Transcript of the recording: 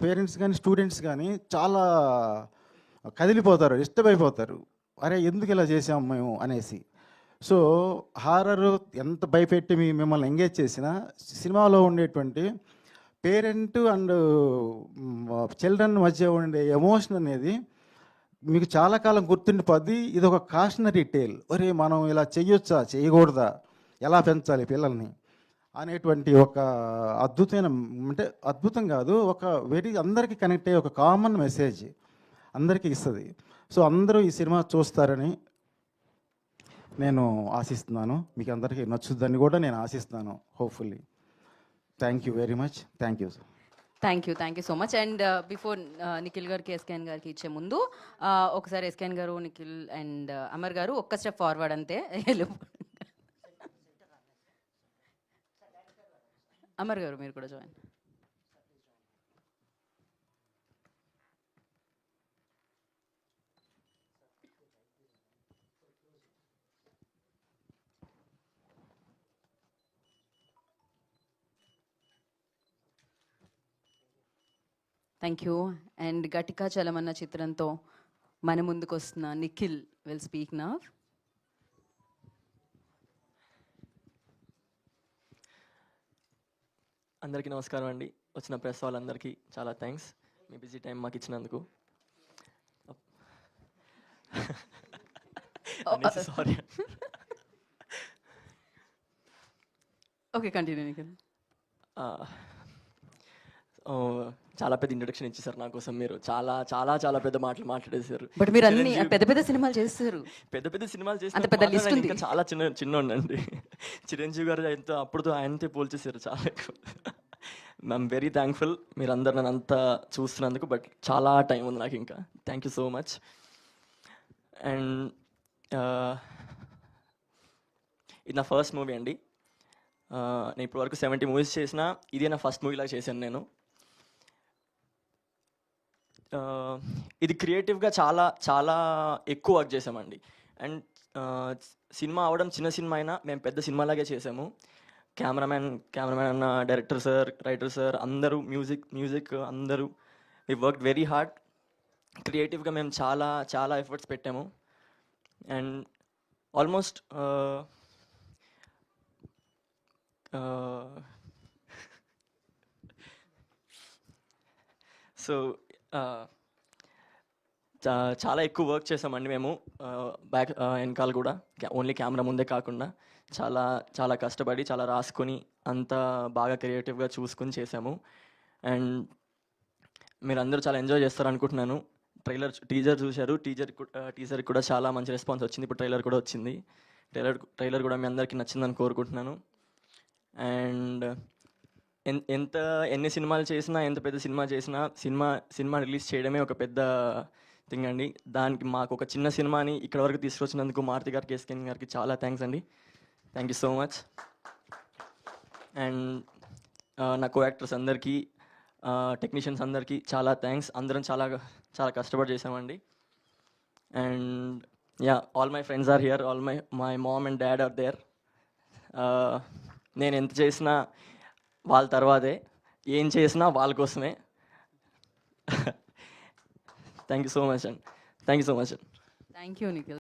Parents కానీ students కానీ చాలా కదిలిపోతారు, ఇష్టమైపోతారు. అరే ఎందుకు ఇలా చేసాం మేము అనేసి. సో హారర్ ఎంత భయపెట్టి మిమ్మల్ని ఎంగేజ్ చేసినా సినిమాలో ఉండేటువంటి పేరెంట్ అండ్ చిల్డ్రన్ మధ్య ఉండే ఎమోషన్ అనేది మీకు చాలా కాలం గుర్తుండిపోద్ది. ఇది ఒక కాషనరీ టేల్. ఒరే మనం ఇలా చెయ్యొచ్చా చేయకూడదా, ఎలా పెంచాలి పిల్లల్ని అనేటువంటి ఒక అద్భుతమైన, అంటే అద్భుతం కాదు, ఒక అందరికీ కనెక్ట్ అయ్యే ఒక కామన్ మెసేజ్ అందరికీ ఇస్తుంది. సో అందరూ ఈ సినిమా చూస్తారని నేను ఆశిస్తున్నాను. మీకు అందరికీ నచ్చుద్దని కూడా నేను ఆశిస్తున్నాను. Hopefully. Thank you very much. Thank you sir. Thank you so much. And before Nikhil గారికి ఎస్కేఎన్ గారికి ఇచ్చే ముందు ఒకసారి ఎస్కేఎన్ గారు, నిఖిల్ అండ్ అమర్ గారు ఒక్క స్టెప్ ఫార్వర్డ్ అంతే. అమర్ గారు మీరు కూడా జాయిన్. Thank you. అండ్ గట్టిగా చలమన్న చిత్రంతో మన ముందుకు వస్తున్న నిఖిల్ విల్ స్పీక్ నౌ. అందరికీ నమస్కారం అండి. వచ్చిన ప్రెస్ వాళ్ళందరికీ చాలా థ్యాంక్స్ మీ బిజీ టైం మాకు ఇచ్చినందుకు. సారీ. Okay, continue Nikhil. చాలా పెద్ద ఇంట్రొడక్షన్ ఇచ్చేసారు నా కోసం. మీరు చాలా చాలా చాలా పెద్ద మాటలు మాట్లాడేశారు. బట్ మీరు అన్ని పెద్ద పెద్ద సినిమాలు చేస్తారు. పెద్ద పెద్ద సినిమాలు అంత పెద్ద లిస్ట్ ఉంది. ఇంకా చాలా చిన్నోండి. చిరంజీవి గారు ఎంతో అప్పుడుతో ఆయనతో పోల్చేశారు చాలా ఎక్కువ. ఐఎమ్ వెరీ థ్యాంక్ఫుల్ మీరు అందరు నన్ను అంతా చూస్తున్నందుకు. బట్ చాలా టైం ఉంది నాకు ఇంకా. Thank you so much. And ఇది నా ఫస్ట్ మూవీ అండి. నేను ఇప్పటివరకు 70 మూవీస్ చేసిన ఇదే నా ఫస్ట్ మూవీ లాగా చేశాను నేను. ఇది క్రియేటివ్గా చాలా చాలా ఎక్కువ వర్క్ చేసామండి. అండ్ సినిమా అవడం చిన్న సినిమా అయినా మేము పెద్ద సినిమాలాగే చేసాము. కెమెరామ్యాన్ అన్న, డైరెక్టర్ సార్, రైటర్ సార్ అందరూ, మ్యూజిక్ అందరూ వి వర్క్ వెరీ హార్డ్. క్రియేటివ్గా మేము చాలా చాలా ఎఫర్ట్స్ పెట్టాము. అండ్ ఆల్మోస్ట్ సో చాలా ఎక్కువ వర్క్ చేసామండి మేము వెనకాల కూడా. ఓన్లీ కెమెరా ముందే కాకుండా చాలా చాలా కష్టపడి చాలా రాసుకొని అంత బాగా క్రియేటివ్గా చూసుకొని చేసాము. అండ్ మీరు అందరూ చాలా ఎంజాయ్ చేస్తారనుకుంటున్నాను. టీజర్ చూశారు. టీజర్కి కూడా చాలా మంచి రెస్పాన్స్ వచ్చింది. ఇప్పుడు ట్రైలర్ కూడా వచ్చింది. ట్రైలర్ కూడా మీ అందరికీ నచ్చిందని కోరుకుంటున్నాను. అండ్ ఎన్ని సినిమాలు చేసినా, ఎంత పెద్ద సినిమా చేసినా సినిమా రిలీజ్ చేయడమే ఒక పెద్ద థింగ్ అండి. దానికి మాకు ఒక చిన్న సినిమాని ఇక్కడ వరకు తీసుకొచ్చినందుకు మారుతి గారికి, ఎస్కేఎన్ గారికి చాలా థ్యాంక్స్ అండి. Thank you so much. And నా కో యాక్టర్స్ అందరికీ, టెక్నీషియన్స్ అందరికీ చాలా థ్యాంక్స్. అందరం చాలా చాలా కష్టపడి చేసామండి. And ya, all my friends are here. My mom and dad are there. నేను ఎంత చేసినా వాళ్ళ తర్వాతే, ఏం చేసినా వాళ్ళ కోసమే. థ్యాంక్ యూ సో మచ్ అండి. Thank you Nikhil.